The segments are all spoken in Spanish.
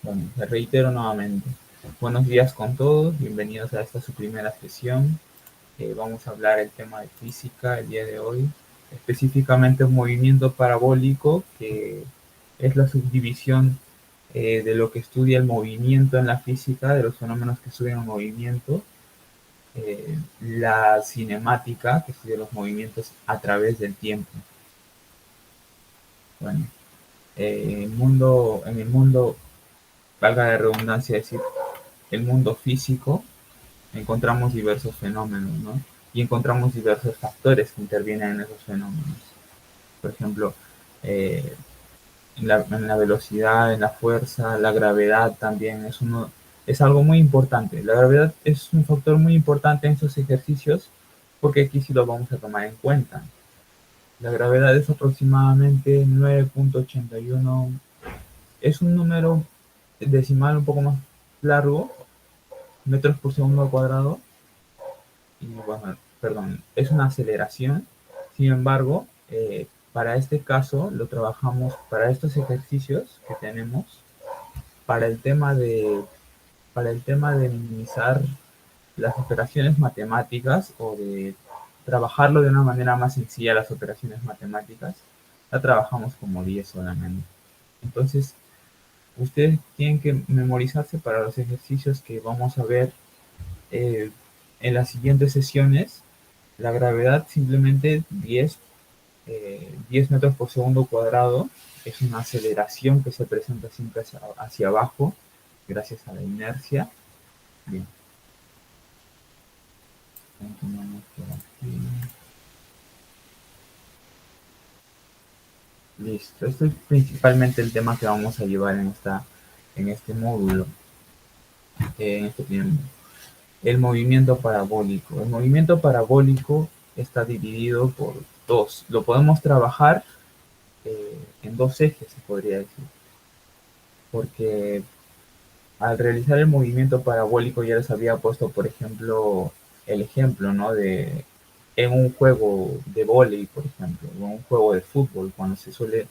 Bueno, me reitero nuevamente. Buenos días con todos, bienvenidos a esta su primera sesión. Vamos a hablar el tema de física el día de hoy, específicamente un movimiento parabólico, que es la subdivisión de lo que estudia el movimiento en la física, de los fenómenos que estudian el movimiento, la cinemática, que estudia los movimientos a través del tiempo. Bueno, en el mundo, valga la redundancia decir, el mundo físico, encontramos diversos fenómenos, ¿no? Y encontramos diversos factores que intervienen en esos fenómenos. Por ejemplo, eh, en la velocidad, en la fuerza, la gravedad también es algo muy importante. La gravedad es un factor muy importante en estos ejercicios porque aquí sí lo vamos a tomar en cuenta. La gravedad es aproximadamente 9.81. Es un número decimal un poco más largo, metros por segundo al cuadrado. Y bueno, perdón, es una aceleración. Sin embargo, para este caso lo trabajamos para estos ejercicios que tenemos, para el tema de, para el tema de minimizar las operaciones matemáticas o de trabajarlo de una manera más sencilla las operaciones matemáticas, la trabajamos como 10 solamente. Entonces, ustedes tienen que memorizarse para los ejercicios que vamos a ver eh, en las siguientes sesiones. La gravedad simplemente 10 metros por segundo cuadrado es una aceleración que se presenta siempre hacia abajo gracias a la inercia. Bien, continuamos por aquí. Listo, esto es principalmente el tema que vamos a llevar en este módulo, en este primer módulo. El movimiento parabólico. El movimiento parabólico está dividido por dos. Lo podemos trabajar en dos ejes, se podría decir. Porque al realizar el movimiento parabólico ya les había puesto, por ejemplo, el ejemplo, ¿no? De en un juego de vóley, por ejemplo, o en un juego de fútbol, cuando se suele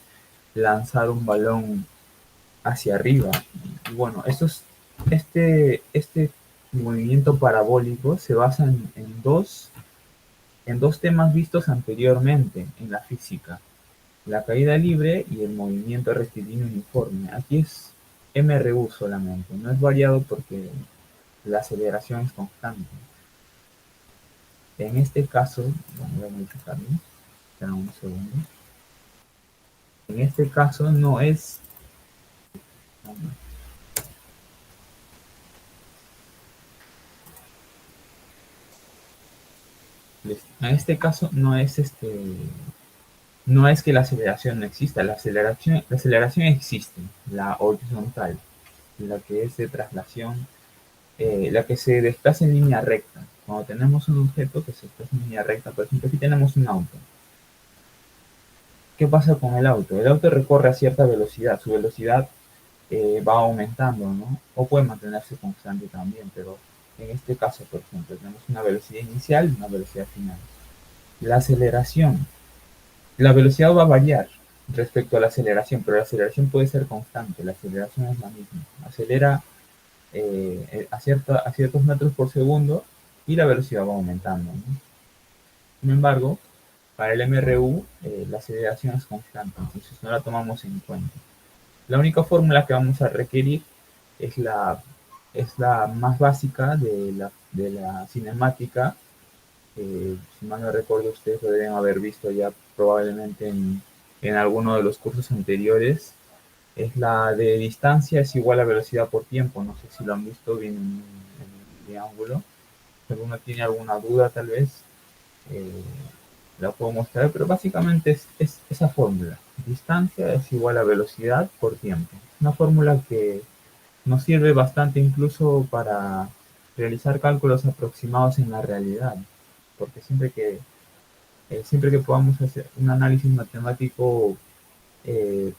lanzar un balón hacia arriba. Y bueno, este movimiento parabólico se basa en dos temas vistos anteriormente en la física: la caída libre y el movimiento rectilíneo uniforme. Aquí es MRU solamente, no es variado porque la aceleración es constante. En este caso, bueno, voy a modificarlo, espera un segundo. En este caso no es, en este caso no es que la aceleración no exista, la aceleración existe, la horizontal, la que es de traslación, la que se desplaza en línea recta. Cuando tenemos un objeto que se desplaza en línea recta, por ejemplo, aquí tenemos un auto. ¿Qué pasa con el auto? El auto recorre a cierta velocidad, su velocidad va aumentando, ¿no? O puede mantenerse constante también, pero en este caso, por ejemplo, tenemos una velocidad inicial y una velocidad final. La aceleración, la velocidad va a variar respecto a la aceleración, pero la aceleración puede ser constante, la aceleración es la misma. Acelera a ciertos metros por segundo y la velocidad va aumentando, ¿no? Sin embargo, para el MRU la aceleración es constante, entonces no la tomamos en cuenta. La única fórmula que vamos a requerir es la más básica de la cinemática. Si mal no recuerdo, ustedes lo deben haber visto ya probablemente en alguno de los cursos anteriores. Es la de distancia es igual a velocidad por tiempo. No sé si lo han visto bien en el triángulo. Si alguno tiene alguna duda, tal vez eh, la puedo mostrar, pero básicamente es esa fórmula. Distancia es igual a velocidad por tiempo. Una fórmula que nos sirve bastante incluso para realizar cálculos aproximados en la realidad, porque siempre que podamos hacer un análisis matemático eh,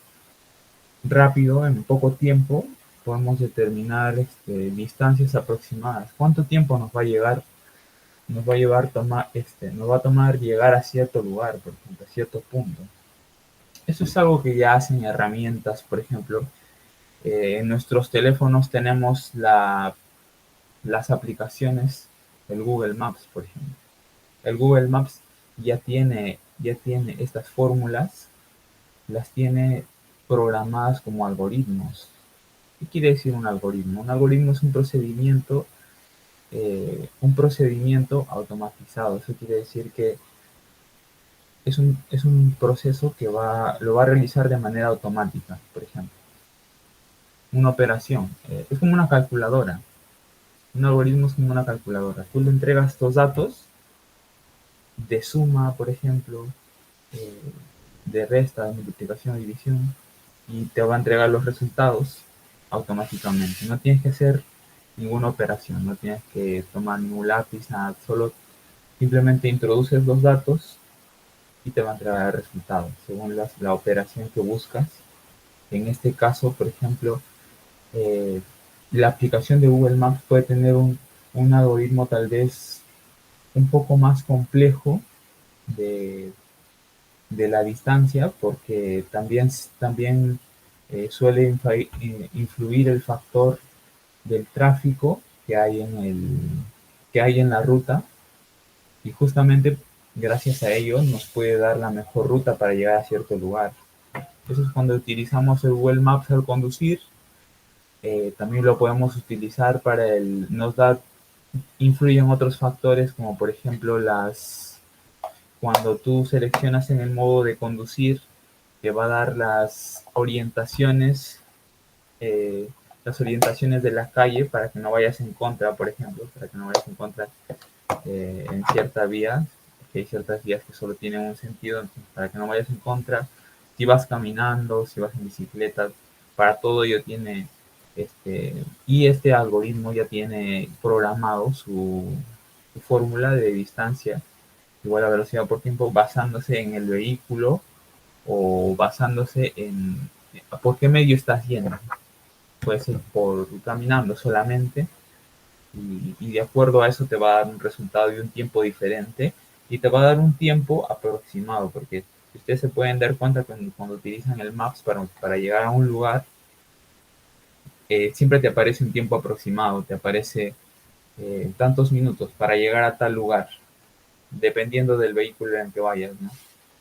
rápido, en poco tiempo, podemos determinar distancias aproximadas. ¿Cuánto tiempo nos va a tomar llegar a cierto lugar, por ejemplo, a cierto punto? Eso es algo que ya hacen herramientas, por ejemplo, En nuestros teléfonos tenemos las aplicaciones del Google Maps, por ejemplo. El Google Maps ya tiene estas fórmulas, las tiene programadas como algoritmos. ¿Qué quiere decir un algoritmo? Un algoritmo es un procedimiento automatizado. Eso quiere decir que es un proceso que lo va a realizar de manera automática, por ejemplo. Una operación. Es como una calculadora. Un algoritmo es como una calculadora. Tú le entregas estos datos de suma, por ejemplo, eh, de resta, de multiplicación, de división, y te va a entregar los resultados automáticamente. No tienes que hacer ninguna operación, no tienes que tomar ningún lápiz, nada, solo simplemente introduces los datos y te va a entregar el resultado según la operación que buscas. En este caso, por ejemplo, eh, la aplicación de Google Maps puede tener un algoritmo tal vez un poco más complejo de, de la distancia, porque también suele influir el factor del tráfico que hay en la ruta, y justamente gracias a ello nos puede dar la mejor ruta para llegar a cierto lugar. Entonces, cuando utilizamos el Google Maps al conducir, también lo podemos utilizar influyen otros factores, como por ejemplo cuando tú seleccionas en el modo de conducir, te va a dar eh, las orientaciones de la calle para que no vayas en contra, por ejemplo, para que no vayas en contra en cierta vía, porque hay ciertas vías que solo tienen un sentido, entonces, para que no vayas en contra, si vas caminando, si vas en bicicleta, para todo ello este algoritmo ya tiene programado su fórmula de distancia igual a velocidad por tiempo, basándose en el vehículo o basándose en por qué medio estás yendo. Puede ser por caminando solamente, y de acuerdo a eso te va a dar un resultado y un tiempo diferente, y te va a dar un tiempo aproximado, porque ustedes se pueden dar cuenta que cuando utilizan el Maps para llegar a un lugar, siempre te aparece un tiempo aproximado, te aparece tantos minutos para llegar a tal lugar, dependiendo del vehículo en el que vayas, ¿no?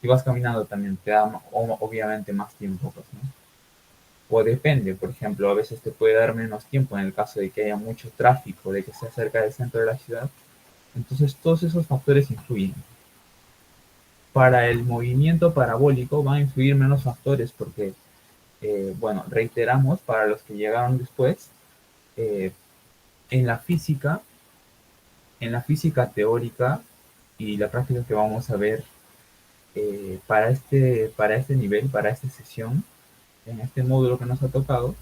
Si vas caminando también te da obviamente más tiempo, pues, ¿no? O depende, por ejemplo, a veces te puede dar menos tiempo en el caso de que haya mucho tráfico, de que sea cerca del centro de la ciudad. Entonces todos esos factores influyen. Para el movimiento parabólico van a influir menos factores porque, bueno, reiteramos para los que llegaron después, eh, en la física, teórica y la práctica que vamos a ver para este nivel, para esta sesión, en este módulo que nos ha tocado,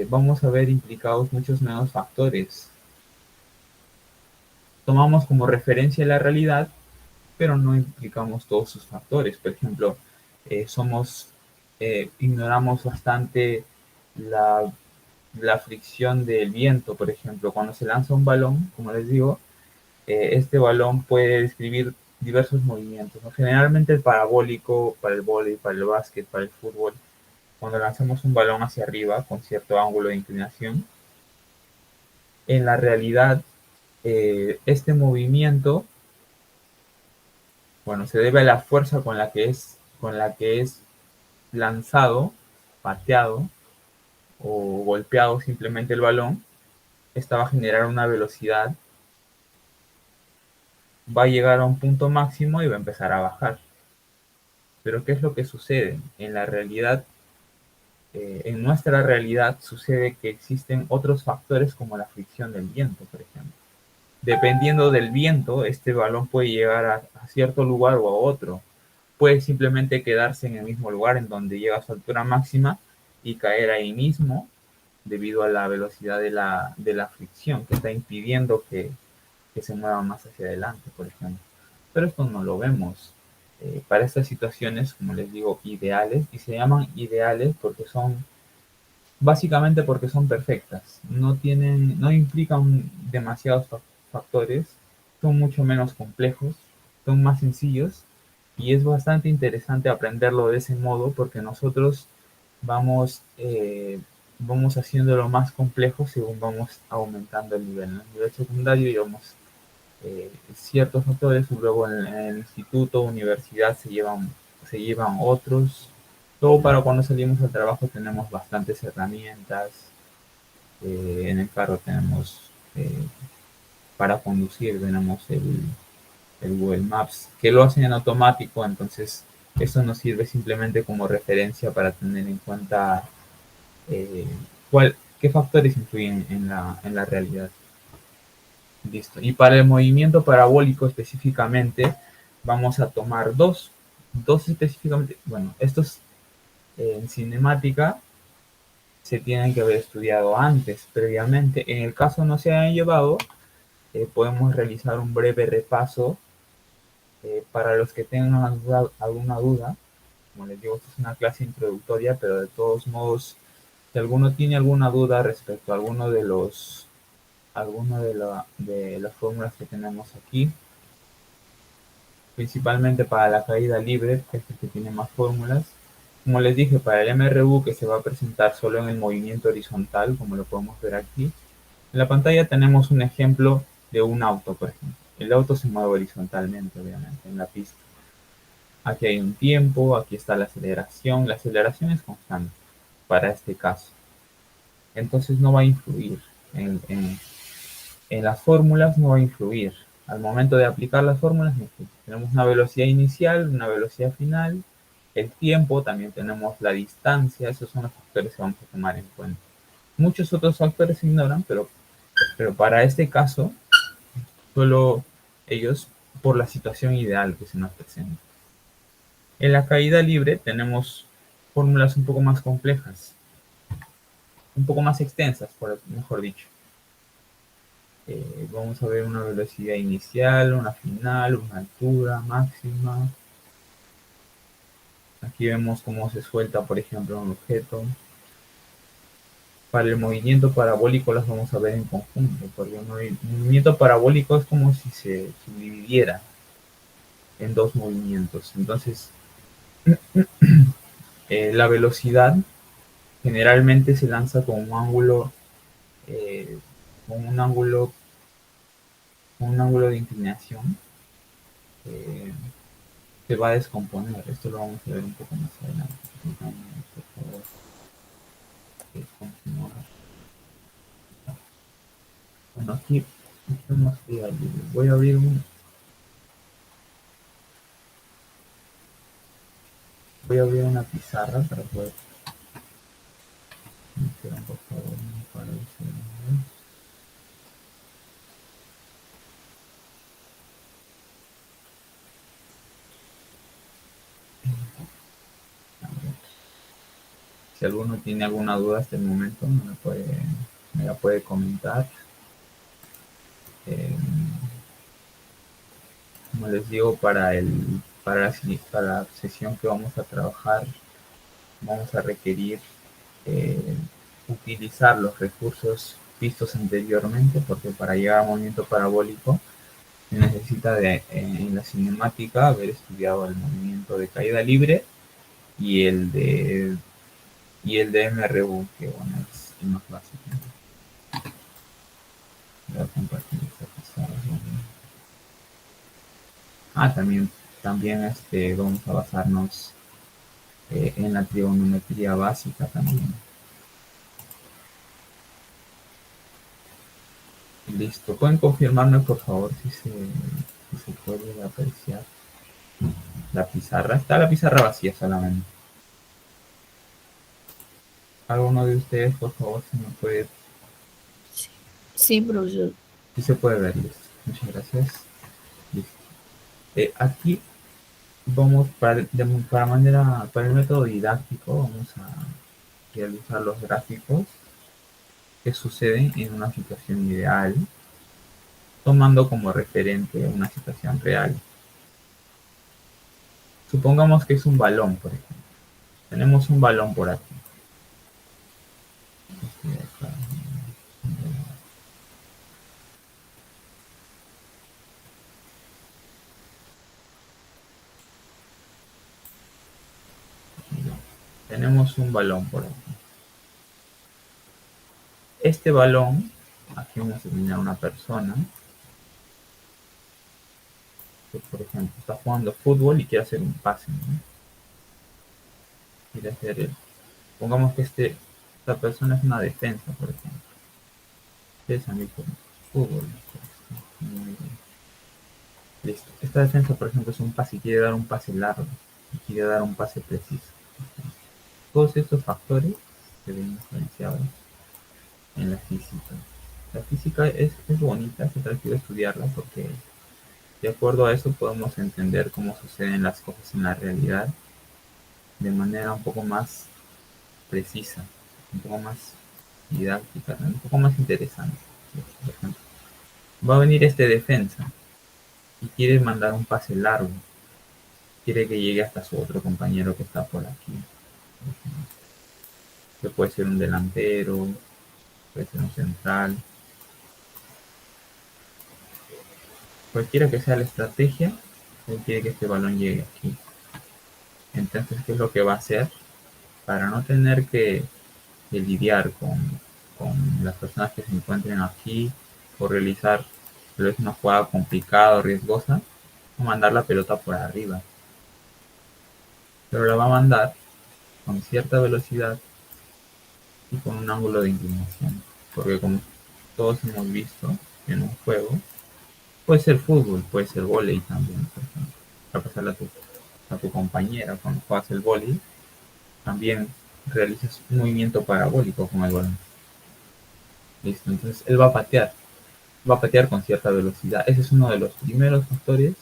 vamos a ver implicados muchos menos factores. Tomamos como referencia la realidad, pero no implicamos todos sus factores. Por ejemplo, ignoramos bastante la, la fricción del viento. Por ejemplo, cuando se lanza un balón, como les digo, este balón puede describir diversos movimientos, ¿no? Generalmente el parabólico para el vóley, para el básquet, para el fútbol, cuando lanzamos un balón hacia arriba con cierto ángulo de inclinación, en la realidad este movimiento, bueno, se debe a la fuerza con la que es lanzado, pateado o golpeado simplemente el balón. Esta va a generar una velocidad, va a llegar a un punto máximo y va a empezar a bajar. Pero ¿qué es lo que sucede? En nuestra realidad sucede que existen otros factores como la fricción del viento, por ejemplo. Dependiendo del viento, este balón puede llegar a cierto lugar o a otro. Puede simplemente quedarse en el mismo lugar en donde llega a su altura máxima y caer ahí mismo debido a la velocidad de la fricción que está impidiendo que se mueva más hacia adelante, por ejemplo. Pero esto no lo vemos. Para estas situaciones, como les digo, ideales, y se llaman ideales básicamente porque son perfectas, no implican demasiados factores, son mucho menos complejos, son más sencillos, y es bastante interesante aprenderlo de ese modo porque nosotros vamos vamos haciéndolo más complejo según vamos aumentando el nivel. En el nivel secundario llevamos ciertos factores, luego en el instituto, universidad se llevan otros. Luego para cuando salimos al trabajo tenemos bastantes herramientas. En el carro tenemos para conducir, tenemos el Google Maps, que lo hacen en automático, entonces eso nos sirve simplemente como referencia para tener en cuenta eh, qué factores influyen en la realidad. Listo. Y para el movimiento parabólico específicamente, vamos a tomar dos específicamente. Bueno, estos en cinemática se tienen que haber estudiado antes, previamente. En el caso no se hayan llevado, podemos realizar un breve repaso para los que tengan alguna duda. Como les digo, esta es una clase introductoria, pero de todos modos, si alguno tiene alguna duda respecto a alguno de las fórmulas que tenemos aquí, principalmente para la caída libre, que es el que tiene más fórmulas. Como les dije, para el MRU, que se va a presentar solo en el movimiento horizontal, como lo podemos ver aquí, en la pantalla tenemos un ejemplo de un auto, por ejemplo. El auto se mueve horizontalmente, obviamente, en la pista. Aquí hay un tiempo, aquí está la aceleración. La aceleración es constante para este caso. Entonces no va a influir en las fórmulas, no va a influir. Al momento de aplicar las fórmulas, tenemos una velocidad inicial, una velocidad final, el tiempo, también tenemos la distancia, esos son los factores que vamos a tomar en cuenta. Muchos otros factores se ignoran, pero para este caso, solo ellos por la situación ideal que se nos presenta. En la caída libre tenemos fórmulas un poco más complejas, un poco más extensas, mejor dicho. Vamos a ver una velocidad inicial, una final, una altura máxima. Aquí vemos cómo se suelta, por ejemplo, un objeto. Para el movimiento parabólico las vamos a ver en conjunto, porque el movimiento parabólico es como si se subdividiera en dos movimientos. Entonces, la velocidad generalmente se lanza eh, con un ángulo, con un ángulo de inclinación. Eh, Se va a descomponer. Esto lo vamos a ver un poco más adelante. Por favor, continuar. Bueno, aquí vamos a ir. Voy a abrir voy a abrir una pizarra para poder. Por favor, no parece. Si alguno tiene alguna duda hasta el momento, me la puede comentar. Eh, Como les digo, para la sesión que vamos a trabajar, vamos a requerir eh, utilizar los recursos vistos anteriormente, porque para llegar al movimiento parabólico se necesita en la cinemática haber estudiado el movimiento de caída libre y el de MRU, que bueno, es el más básico. Voy a compartir esta pizarra. También vamos a basarnos en la trigonometría básica también. Listo. ¿Pueden confirmarme, por favor, si se puede apreciar la pizarra? Está la pizarra vacía solamente. ¿Alguno de ustedes, por favor, si me puede... Sí, profesor. Sí se puede ver, listo. Muchas gracias. Listo. Aquí vamos para el método didáctico, vamos a realizar los gráficos que suceden en una situación ideal, tomando como referente una situación real. Supongamos que es un balón, por ejemplo. Tenemos un balón por aquí. Tenemos un balón por aquí. Este balón, aquí vamos a tener una persona que, por ejemplo, está jugando fútbol y quiere hacer un pase, ¿no? Quiere hacer el, pongamos que esta persona es una defensa, por ejemplo. Ustedes han visto fútbol. Muy bien. Listo. Esta defensa, por ejemplo, es un pase y quiere dar un pase largo y quiere dar un pase preciso. Todos estos factores se ven influenciados en la física. La física es bonita, es atractivo estudiarla porque de acuerdo a eso podemos entender cómo suceden las cosas en la realidad de manera un poco más precisa, un poco más didáctica, ¿no? Un poco más interesante. Por ejemplo, va a venir este defensa y quiere mandar un pase largo, quiere que llegue hasta su otro compañero que está por aquí. Que puede ser un delantero, puede ser un central, cualquiera que sea la estrategia, él quiere que este balón llegue aquí. Entonces, ¿qué es lo que va a hacer? Para no tener que lidiar con las personas que se encuentren aquí o realizar tal vez una jugada complicada o riesgosa, va a mandar la pelota por arriba. Pero la va a mandar con cierta velocidad y con un ángulo de inclinación. Porque como todos hemos visto en un juego, puede ser fútbol, puede ser vóley también, por ejemplo. Para pasarle a tu compañera cuando juegas el vóley, también realizas un movimiento parabólico con el balón. Listo, entonces él va a patear con cierta velocidad. Ese es uno de los primeros factores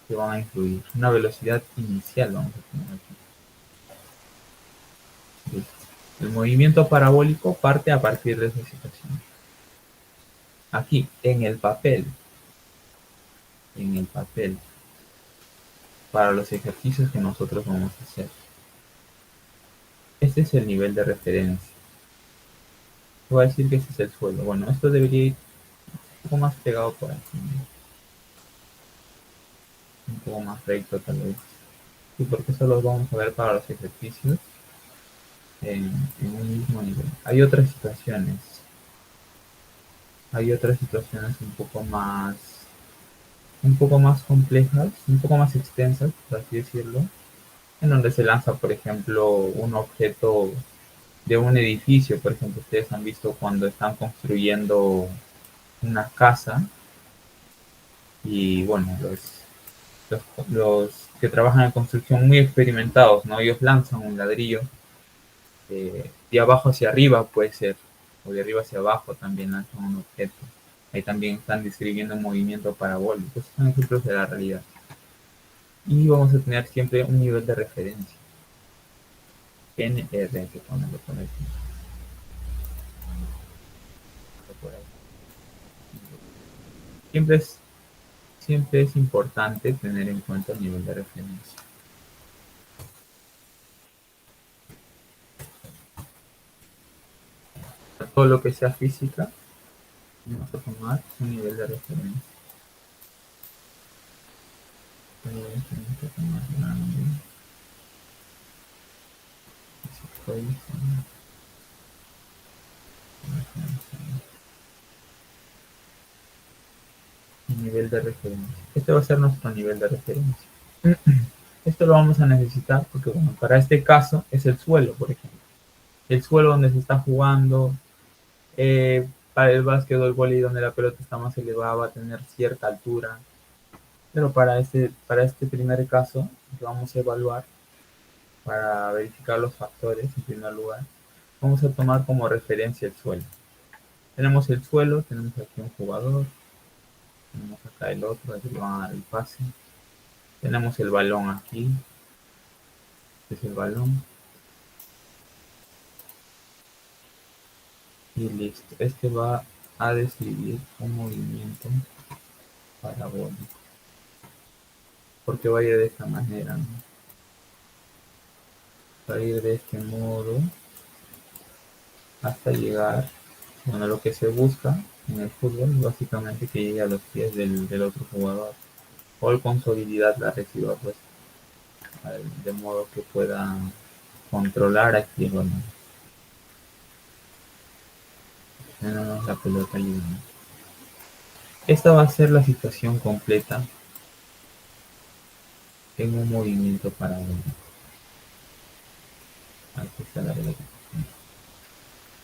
que van a influir. Una velocidad inicial, vamos a tener aquí. Listo. El movimiento parabólico parte a partir de esa situación. Aquí, en el papel, para los ejercicios que nosotros vamos a hacer. Este es el nivel de referencia. Voy a decir que este es el suelo. Bueno, esto debería ir un poco más pegado por aquí, ¿no? Un poco más recto tal vez. Sí, porque eso los vamos a ver para los ejercicios en un mismo nivel. Hay otras situaciones un poco más complejas, un poco más extensas, por así decirlo, en donde se lanza, por ejemplo, un objeto de un edificio. Por ejemplo, ustedes han visto cuando están construyendo una casa y bueno, los que trabajan en construcción muy experimentados, ¿no? Ellos lanzan un ladrillo de abajo hacia arriba, puede ser, o de arriba hacia abajo también lanzan un objeto. Ahí también están describiendo un movimiento parabólico. Estos son ejemplos de la realidad. Y vamos a tener siempre un nivel de referencia. NR, hay que ponerlo por aquí. Por ahí. Siempre es, siempre es importante tener en cuenta el nivel de referencia. Todo lo que sea física, vamos a tomar un nivel de referencia. Nivel de referencia. Este va a ser nuestro nivel de referencia. Esto lo vamos a necesitar porque, bueno, para este caso es el suelo, por ejemplo. El suelo donde se está jugando, para el básquet o el vóley donde la pelota está más elevada va a tener cierta altura. Pero para este primer caso que vamos a evaluar, para verificar los factores en primer lugar, vamos a tomar como referencia el suelo. Tenemos el suelo, tenemos aquí un jugador, tenemos acá el otro, aquí le van a dar el pase. Tenemos el balón aquí, este es el balón. Y listo, este va a describir un movimiento parabólico. Porque va a ir de esta manera, ¿no? Va a ir de este modo hasta llegar, bueno, lo que se busca en el fútbol, básicamente que llegue a los pies del otro jugador. O el con su habilidad la reciba, pues, de modo que pueda controlar aquí el balón. tenemos la pelota ayudando. Esta va a ser la situación completa en un movimiento paralelo. Aquí está la velocidad.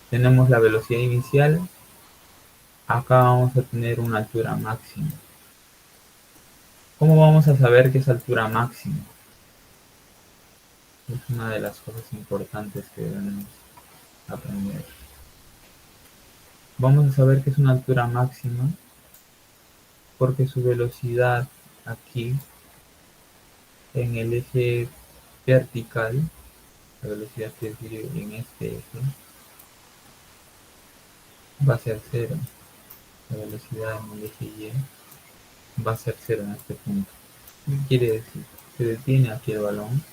Tenemos la velocidad inicial. Acá vamos a tener una altura máxima. ¿Cómo vamos a saber qué es altura máxima? Es una de las cosas importantes que debemos aprender. Vamos a saber que es una altura máxima porque su velocidad aquí en el eje vertical, la velocidad que es en este eje, va a ser cero. La velocidad en el eje Y va a ser cero en este punto. ¿Qué quiere decir? Se detiene aquí el balón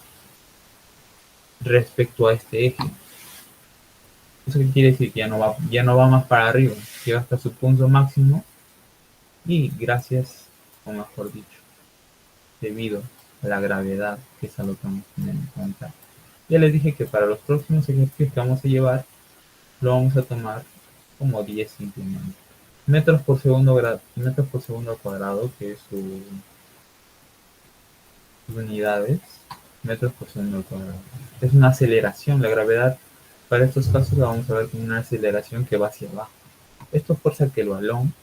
respecto a este eje. ¿Eso qué quiere decir? Que ya no va más para arriba, llega hasta su punto máximo y gracias, o mejor dicho, debido a la gravedad, que es algo que vamos a tener en cuenta. Ya les dije que para los próximos ejercicios que vamos a llevar, lo vamos a tomar como 10 simplemente. Metros por segundo al cuadrado, que es su unidades, metros por segundo al cuadrado. Es una aceleración, la gravedad para estos casos la vamos a ver como una aceleración que va hacia abajo. Esto fuerza que el balón,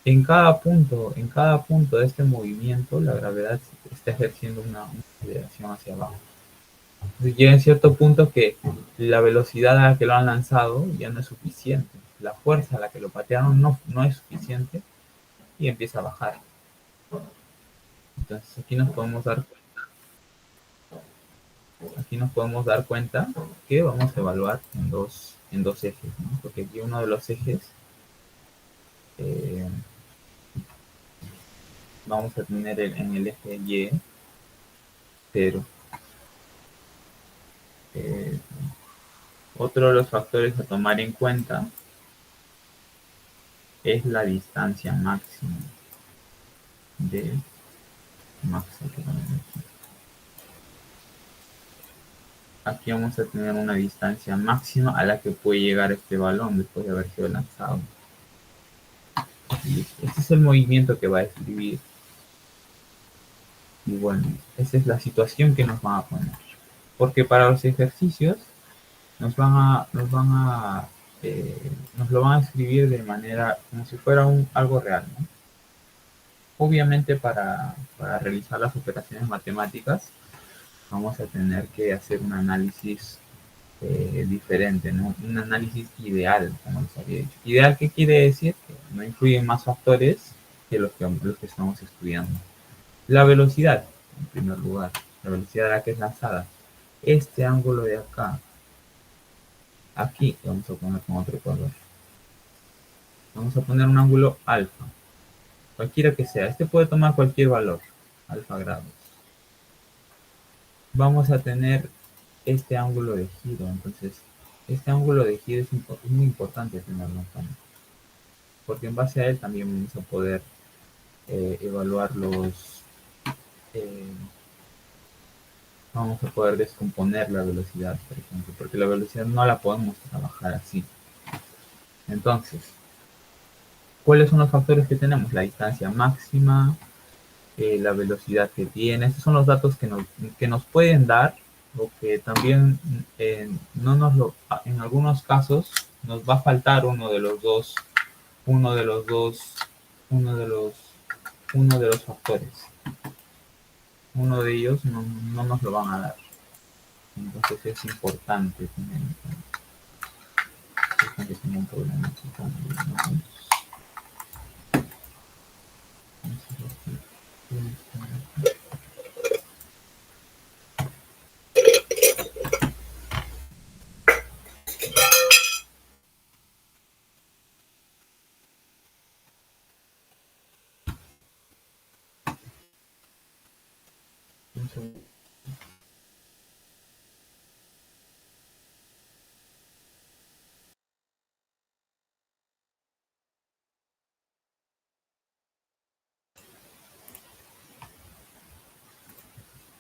en cada punto de este movimiento, la gravedad está ejerciendo una aceleración hacia abajo. Entonces llega en cierto punto que la velocidad a la que lo han lanzado ya no es suficiente. La fuerza a la que lo patearon no es suficiente y empieza a bajar. Entonces aquí nos podemos dar cuenta que vamos a evaluar en dos ejes, ¿no? Porque aquí uno de los ejes eh, vamos a tener en el eje Y 0. Eh, Otro de los factores a tomar en cuenta es la distancia máxima de Max. Aquí vamos a tener una distancia máxima a la que puede llegar este balón después de haber sido lanzado. Listo. Este es el movimiento que va a describir. Y bueno, esa es la situación que nos van a poner. Porque para los ejercicios nos lo van a escribir de manera como si fuera algo real, ¿no? Obviamente para realizar las operaciones matemáticas vamos a tener que hacer un análisis diferente, ¿no? Un análisis ideal, como les había dicho. Ideal, ¿qué quiere decir? Que no influyen más factores que los que estamos estudiando. La velocidad, en primer lugar, la velocidad a la que es lanzada. Este ángulo de acá, aquí vamos a poner con otro color. Vamos a poner un ángulo alfa, cualquiera que sea. Este puede tomar cualquier valor, alfa grados. Vamos a tener este ángulo de giro, entonces este ángulo de giro es muy importante tenerlo en cuenta, porque en base a él también vamos a poder evaluar vamos a poder descomponer la velocidad, por ejemplo, porque la velocidad no la podemos trabajar así. Entonces, ¿cuáles son los factores que tenemos? La distancia máxima, la velocidad que tiene. Estos son los datos que nos pueden dar, o que también no nos lo, en algunos casos nos va a faltar uno de los dos, uno de los, uno de los factores. Uno de ellos no nos lo van a dar. Entonces es importante tener en cuenta que tengo un problema aquí con el,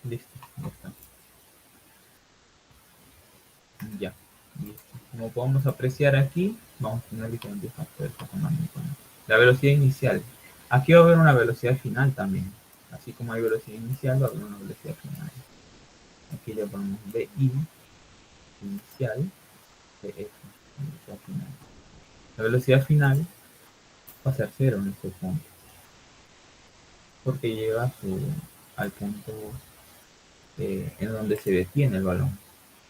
listo, ya está. Ya, listo. Como podemos apreciar aquí, vamos a tener diferentes factores a tomar en cuenta. La velocidad inicial. Aquí va a haber una velocidad final también. Así como hay velocidad inicial, va a haber una velocidad final. Aquí le ponemos VI inicial, VF, velocidad final. La velocidad final va a ser cero en este punto, porque llega al punto en donde se detiene el balón.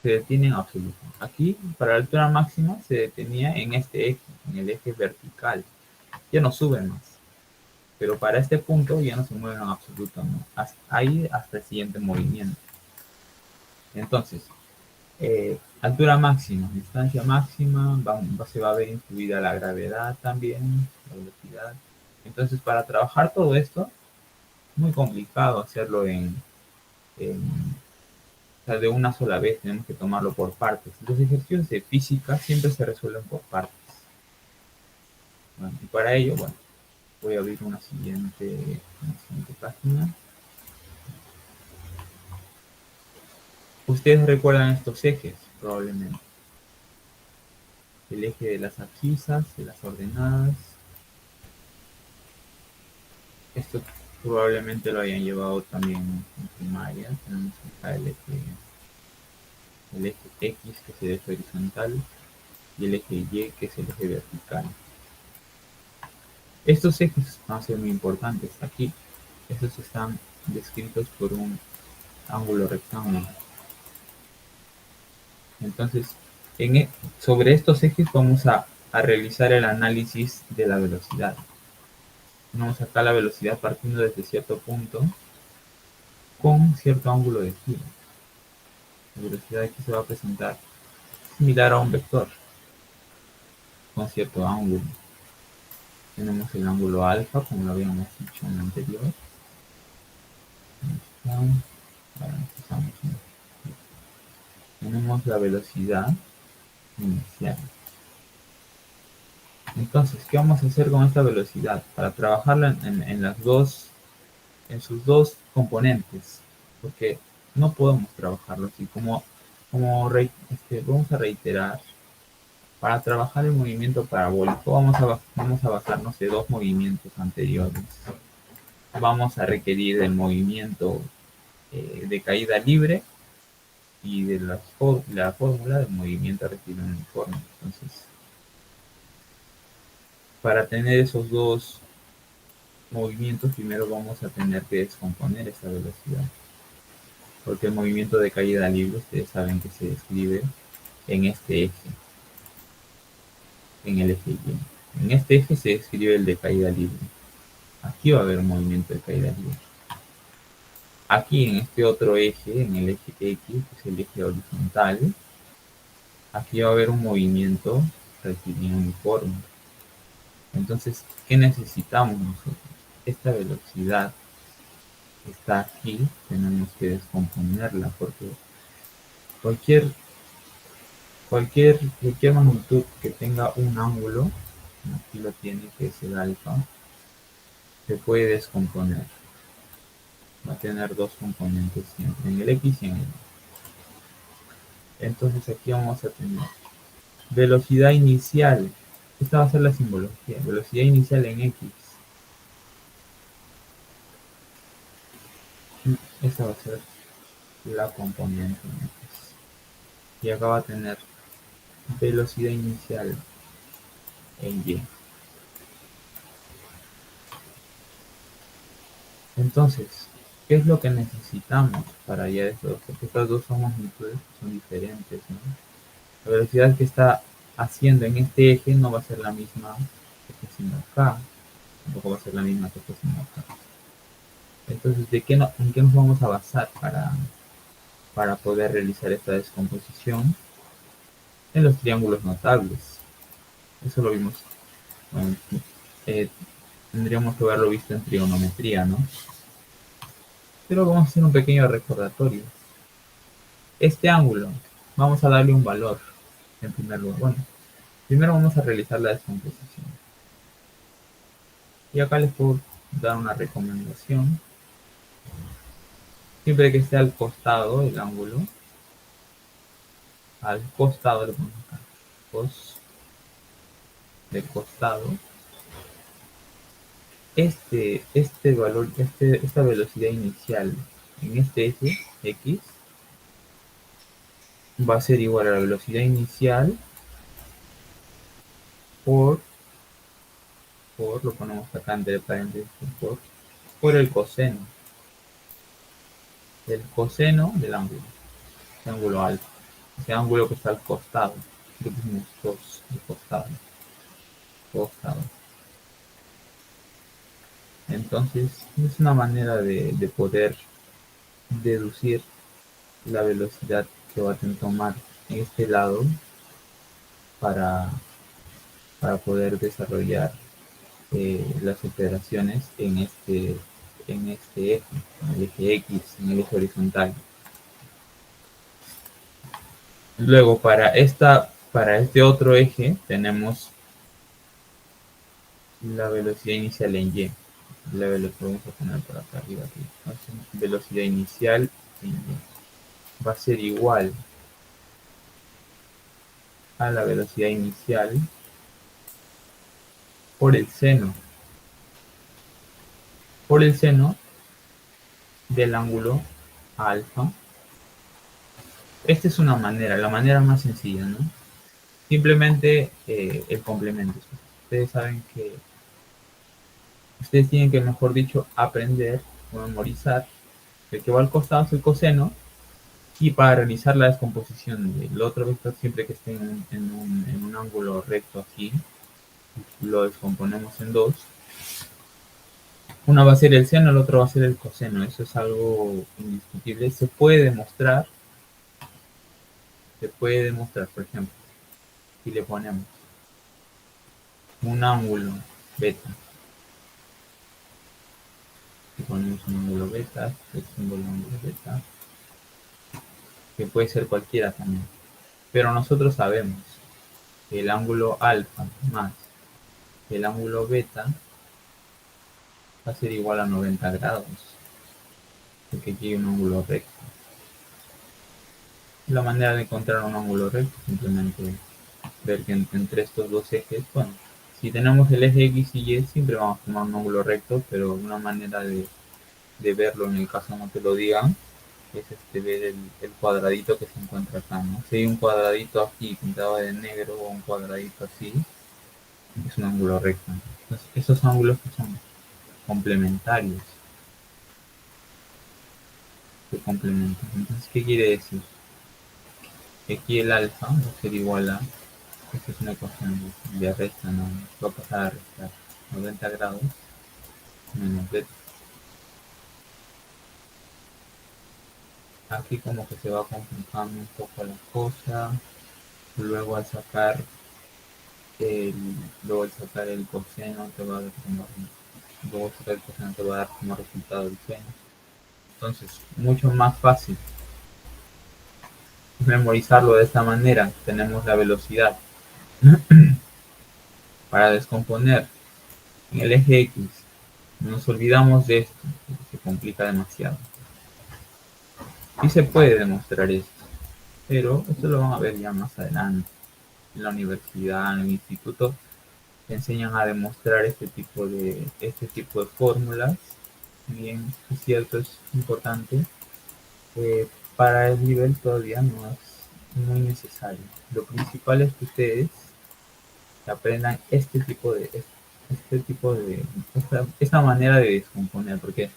Se detiene en absoluto. Aquí, para la altura máxima, se detenía en este eje, en el eje vertical. Ya no sube más. Pero para este punto ya no se mueve en absoluto, ¿no? Ahí hasta el siguiente movimiento. Entonces, altura máxima, distancia máxima, se va a ver influida la gravedad también, la velocidad. Entonces, para trabajar todo esto, muy complicado hacerlo o sea, de una sola vez, tenemos que tomarlo por partes. Los ejercicios de física siempre se resuelven por partes. Bueno, y para ello, bueno, voy a abrir una siguiente página. Ustedes recuerdan estos ejes, probablemente. El eje de las abscisas, de las ordenadas. Esto probablemente lo hayan llevado también en primaria. Tenemos acá el eje X, que es el eje horizontal, y el eje Y, que es el eje vertical. Estos ejes van a ser muy importantes aquí. Estos están descritos por un ángulo rectángulo. Entonces, sobre estos ejes vamos a realizar el análisis de la velocidad. Tenemos acá la velocidad partiendo desde cierto punto con cierto ángulo de giro. La velocidad aquí se va a presentar similar a un vector con cierto ángulo. Tenemos el ángulo alfa, como lo habíamos dicho en el anterior. Tenemos la velocidad inicial. Entonces, ¿qué vamos a hacer con esta velocidad? Para trabajarla en sus dos componentes, porque no podemos trabajarlo así. Vamos a reiterar, para trabajar el movimiento parabólico vamos a basarnos de dos movimientos anteriores. Vamos a requerir del movimiento de caída libre y de la fórmula del movimiento rectilíneo uniforme. Entonces, para tener esos dos movimientos, primero vamos a tener que descomponer esa velocidad, porque el movimiento de caída libre, ustedes saben que se describe en este eje, en el eje Y. En este eje se describe el de caída libre. Aquí va a haber un movimiento de caída libre. Aquí en este otro eje, en el eje X, que es el eje horizontal, aquí va a haber un movimiento rectilíneo uniforme. Entonces, ¿qué necesitamos nosotros? Esta velocidad que está aquí, tenemos que descomponerla, porque cualquier magnitud que tenga un ángulo, aquí lo tiene, que es el alfa, se puede descomponer. Va a tener dos componentes siempre, en el X y en el Y. Entonces aquí vamos a tener velocidad inicial. Esta va a ser la simbología. Velocidad inicial en X. Esta va a ser la componente en X. Y acá va a tener velocidad inicial en Y. Entonces, ¿qué es lo que necesitamos para ya eso? Porque estas dos son magnitudes que son diferentes, ¿no? La velocidad que está haciendo en este eje no va a ser la misma que está haciendo acá. Tampoco va a ser la misma que está haciendo acá. Entonces, ¿en qué nos vamos a basar para poder realizar esta descomposición? En los triángulos notables. Eso lo vimos. Bueno, tendríamos que haberlo visto en trigonometría, ¿no? Pero vamos a hacer un pequeño recordatorio. Este ángulo, vamos a darle un valor en primer lugar. Bueno, primero vamos a realizar la descomposición. Y acá les puedo dar una recomendación. Siempre que esté al costado del ángulo, al costado le ponemos acá, cos de costado, este valor, esta velocidad inicial en este eje X va a ser igual a la velocidad inicial por, lo ponemos acá entre paréntesis, por el coseno del ángulo alfa, ese ángulo que está al costado, que pusimos 2 al costado. Entonces, es una manera de poder deducir la velocidad que va a tomar en este lado para, poder desarrollar las operaciones en este eje, en el eje X, en el eje horizontal. Luego, para este otro eje, tenemos la velocidad inicial en Y. La velocidad, vamos a poner por acá arriba. Aquí. Velocidad inicial en Y va a ser igual a la velocidad inicial por el seno del ángulo alfa. Esta es una manera, la manera más sencilla, ¿no? Simplemente el complemento. Ustedes saben que ustedes tienen que, mejor dicho, aprender o memorizar el que va al costado es el coseno, y para realizar la descomposición del otro vector, siempre que esté en un ángulo recto aquí, lo descomponemos en dos. Uno va a ser el seno, el otro va a ser el coseno. Eso es algo indiscutible. Se puede demostrar, por ejemplo, si le ponemos un ángulo beta, si ponemos un ángulo beta, el símbolo ángulo beta, que puede ser cualquiera también. Pero nosotros sabemos que el ángulo alfa más el ángulo beta va a ser igual a 90 grados, porque aquí hay un ángulo recto. La manera de encontrar un ángulo recto es simplemente ver que entre estos dos ejes, bueno, si tenemos el eje X y Y, siempre vamos a tomar un ángulo recto, pero una manera de verlo, en el caso no te lo digan, es ver el cuadradito que se encuentra acá, ¿no? Si hay un cuadradito aquí pintado de negro o un cuadradito así, es un ángulo recto. Entonces, esos ángulos que son complementarios, se complementan. Entonces, ¿qué quiere decir? Que aquí el alfa va a ser igual a, esta es una ecuación de resta, ¿no? Va a pasar a restar 90 grados menos beta. Aquí como que se va complicando un poco la cosa. Luego al sacar el coseno te va a dar como resultado el seno. Entonces, mucho más fácil memorizarlo de esta manera. Tenemos la velocidad para descomponer en el eje X. Nos olvidamos de esto, porque se complica demasiado. Y se puede demostrar esto, pero esto lo van a ver ya más adelante. En la universidad, en el instituto, te enseñan a demostrar este tipo de fórmulas. Bien, es cierto, es importante. Para el nivel todavía no es muy necesario. Lo principal es que ustedes aprendan esta manera de descomponer, porque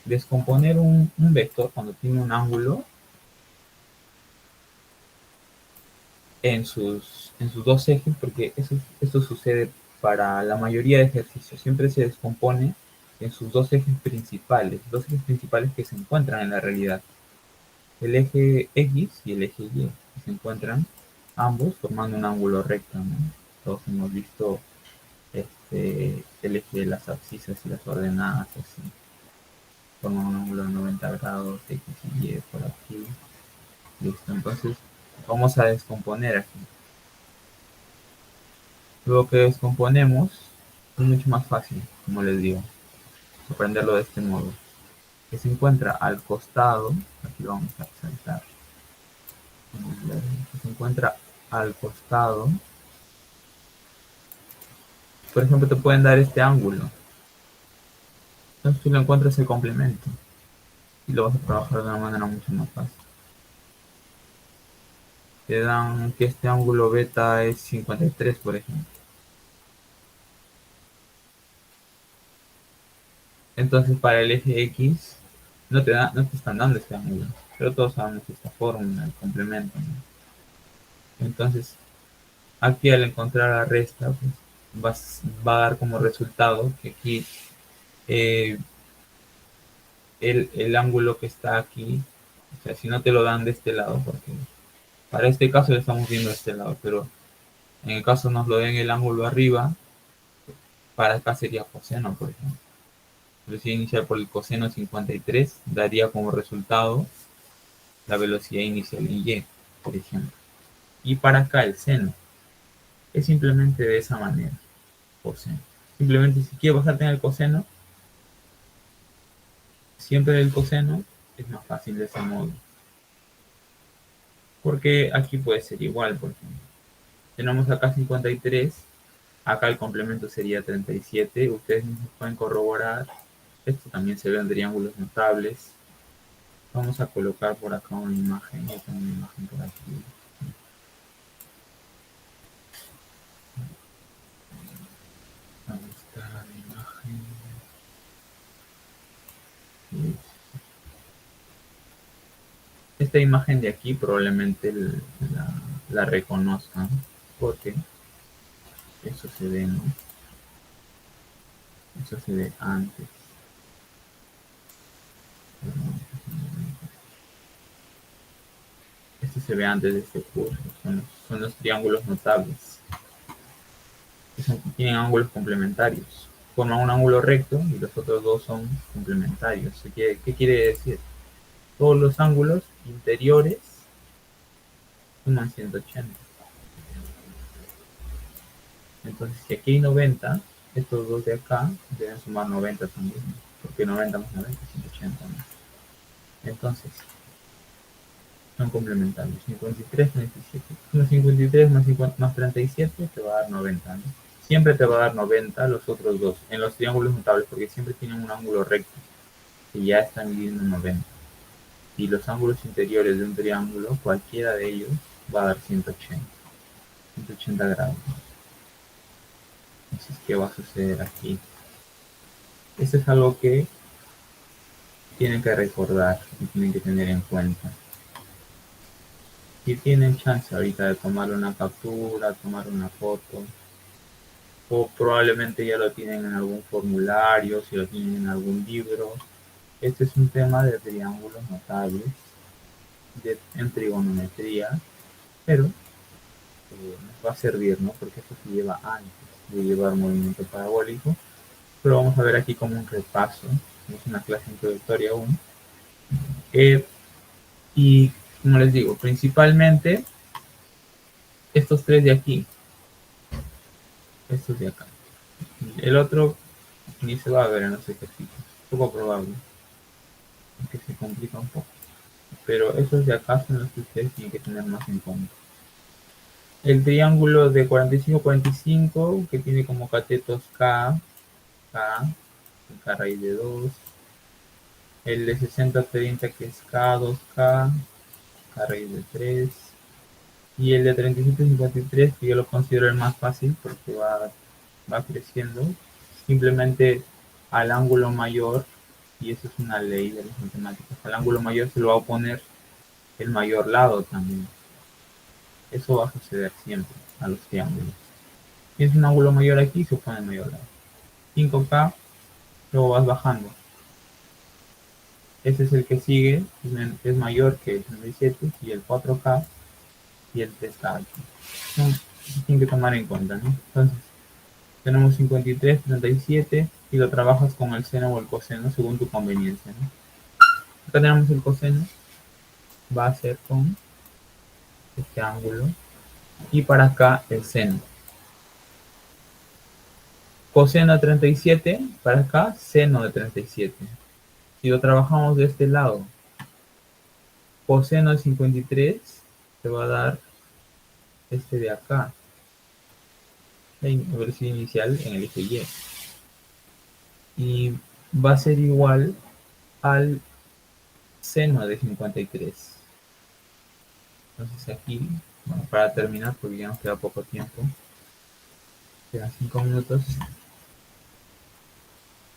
descomponer un vector cuando tiene un ángulo en sus dos ejes, porque esto sucede para la mayoría de ejercicios, siempre se descompone en sus dos ejes principales que se encuentran en la realidad, el eje X y el eje Y, que se encuentran ambos formando un ángulo recto, ¿no? Todos hemos visto el eje de las abscisas y las ordenadas, así, forman un ángulo de 90 grados, X y Y por aquí. Listo, entonces vamos a descomponer aquí. Luego que descomponemos, es mucho más fácil, como les digo, aprenderlo de este modo. Que se encuentra al costado, aquí lo vamos a resaltar, que se encuentra al costado por ejemplo, te pueden dar este ángulo. Entonces tú le encuentras el complemento y lo vas a trabajar de una manera mucho más fácil. Te dan que este ángulo beta es 53, por ejemplo. Entonces para el eje X no te están dando este ángulo, pero todos sabemos esta fórmula, el complemento, ¿no? Entonces aquí al encontrar la resta, pues va a dar como resultado que aquí eh, el ángulo que está aquí, o sea, si no te lo dan de este lado, porque para este caso lo estamos viendo de este lado, pero en el caso nos lo den el ángulo arriba, para acá sería coseno, por ejemplo. Velocidad inicial por el coseno 53 daría como resultado la velocidad inicial en y, por ejemplo. Y para acá el seno es simplemente de esa manera, coseno. Simplemente si quieres basarte en el coseno, siempre el coseno es más fácil de ese modo. Porque aquí puede ser igual, por ejemplo. Tenemos acá 53, acá el complemento sería 37. Ustedes mismos pueden corroborar. Esto también se ve en triángulos notables. Vamos a colocar por acá una imagen. Yo tengo una imagen por aquí. ¿Dónde está la imagen? Esta imagen de aquí probablemente la reconozcan porque eso se ve, ¿no? Eso se ve antes. Esto se ve antes de este curso. Son los triángulos notables. Tienen ángulos complementarios. Forman un ángulo recto y los otros dos son complementarios. ¿Qué quiere decir? Todos los ángulos interiores suman 180. Entonces, si aquí hay 90, estos dos de acá deben sumar 90 también, porque 90 más 90 es 180. ¿No? Entonces, son complementarios. 53, 37. 53 más 37 te va a dar 90. ¿No? Siempre te va a dar 90 los otros dos, en los triángulos notables, porque siempre tienen un ángulo recto, que ya están midiendo 90. Y los ángulos interiores de un triángulo, cualquiera de ellos, va a dar 180 grados. Entonces, ¿qué va a suceder aquí? Esto es algo que tienen que recordar y tienen que tener en cuenta. Si tienen chance ahorita de tomar una captura, tomar una foto, o probablemente ya lo tienen en algún formulario, si lo tienen en algún libro. Este es un tema de triángulos notables, en trigonometría, pero nos va a servir, ¿no? Porque esto se lleva antes de llevar movimiento parabólico, pero vamos a ver aquí como un repaso, es una clase introductoria aún. Y como les digo, principalmente estos tres de aquí, estos de acá. El otro ni se va a ver en los ejercicios, poco probable, que se complica un poco. Pero esos de acá son los que ustedes tienen que tener más en cuenta. El triángulo de 45-45, que tiene como catetos K, K raíz de 2. El de 60-30, que es K, 2K, K raíz de 3. Y el de 37-53, que yo lo considero el más fácil porque va creciendo. Simplemente al ángulo mayor, y eso es una ley de las matemáticas, al ángulo mayor se lo va a oponer el mayor lado también. Eso va a suceder siempre a los triángulos. Si es un ángulo mayor aquí, se opone el mayor lado. 5K, luego vas bajando. Ese es el que sigue, es mayor que el 37, y el 4K y el 3K aquí. No, tienen que tomar en cuenta, ¿no? Entonces, tenemos 53, 37 y lo trabajas con el seno o el coseno según tu conveniencia, ¿no? Acá tenemos el coseno, va a ser con este ángulo, y para acá el seno. Coseno de 37, para acá seno de 37. Si lo trabajamos de este lado, coseno de 53 te va a dar este de acá. la velocidad inicial en el eje Y. Y va a ser igual al seno de 53. Entonces aquí, bueno, para terminar, porque ya nos queda poco tiempo, quedan 5 minutos,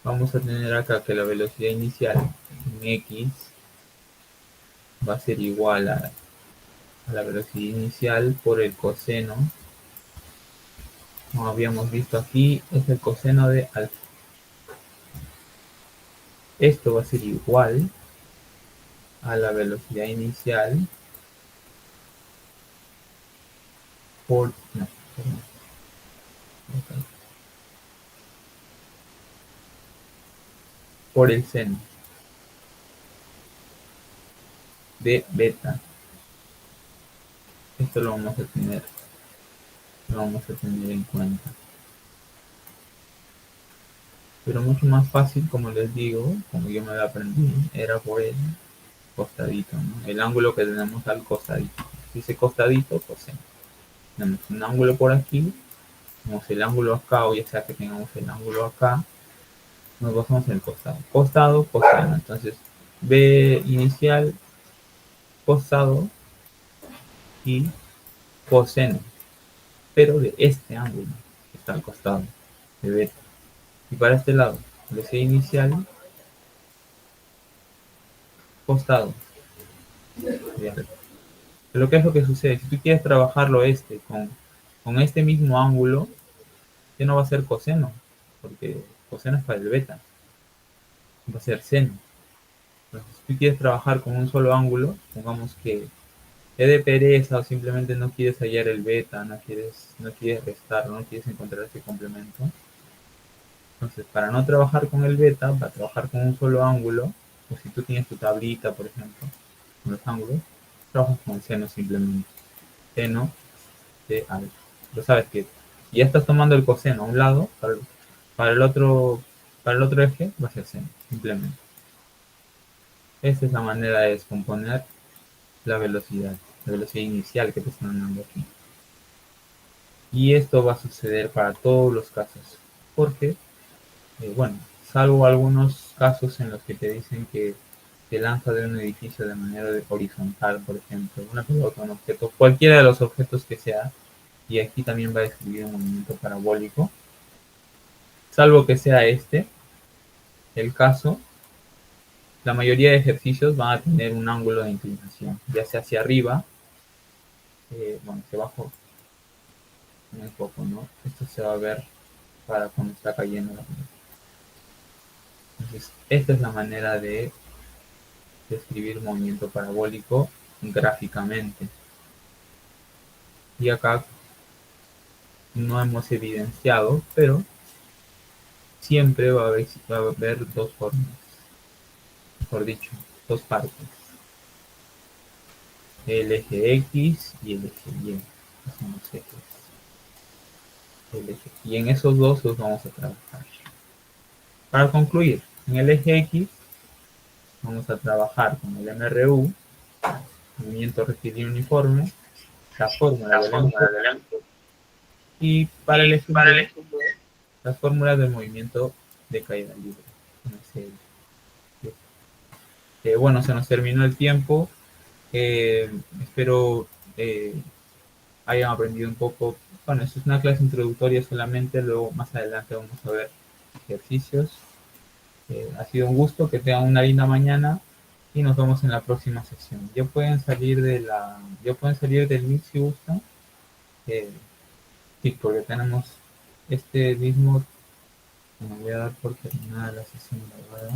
vamos a tener acá que la velocidad inicial en X va a ser igual a la velocidad inicial por el coseno, como habíamos visto aquí, es el coseno de alfa. Esto va a ser igual a la velocidad inicial por, no, perdón, por el seno de beta. Esto lo vamos a tener en cuenta. Pero mucho más fácil, como les digo, como yo me lo aprendí, era por el costadito, ¿no? El ángulo que tenemos al costadito. Dice costadito, coseno. Tenemos un ángulo por aquí, tenemos el ángulo acá, o ya sea que tengamos el ángulo acá, nos basamos en el costado. Costado, coseno. Entonces, B inicial, costado y coseno, pero de este ángulo que está al costado, de beta. Y para este lado, velocidad inicial, costado. Pero ¿qué es lo que sucede? Si tú quieres trabajarlo con este mismo ángulo, ya no va a ser coseno, porque coseno es para el beta, va a ser seno. Entonces, si tú quieres trabajar con un solo ángulo, pongamos que te de pereza o simplemente no quieres hallar el beta, no quieres restar, no quieres encontrar ese complemento. Entonces, para no trabajar con el beta, para trabajar con un solo ángulo, o si tú tienes tu tablita, por ejemplo, con los ángulos, trabajas con el seno simplemente. Seno de alfa. Lo sabes que si ya estás tomando el coseno a un lado, para el otro, para el otro eje va a ser seno, simplemente. Esta es la manera de descomponer la velocidad inicial que te están dando aquí. Y esto va a suceder para todos los casos, porque, bueno, salvo algunos casos en los que te dicen que te lanza de un edificio de manera horizontal, por ejemplo, una pelota, un objeto, cualquiera de los objetos que sea, y aquí también va a describir un movimiento parabólico, salvo que sea este el caso, la mayoría de ejercicios van a tener un ángulo de inclinación, ya sea hacia arriba, bueno, hacia abajo, un poco, ¿no? Esto se va a ver para cuando está cayendo la pelota. Entonces, esta es la manera de describir movimiento parabólico gráficamente. Y acá no hemos evidenciado, pero siempre va a haber dos formas, mejor dicho, dos partes. El eje X y el eje Y. Son los ejes. Y en esos dos los vamos a trabajar. Para concluir, en el eje X vamos a trabajar con el MRU, movimiento rectilíneo uniforme, la fórmula del MRU, y para el eje Y, las fórmulas del movimiento de caída libre. Bueno, se nos terminó el tiempo. Espero hayan aprendido un poco. Bueno, esto es una clase introductoria solamente, luego más adelante vamos a ver ejercicios. Ha sido un gusto, que tengan una linda mañana y nos vemos en la próxima sesión. Ya pueden salir del Meet si gustan. Sí, porque tenemos este mismo. Bueno, voy a dar por terminada la sesión grabada.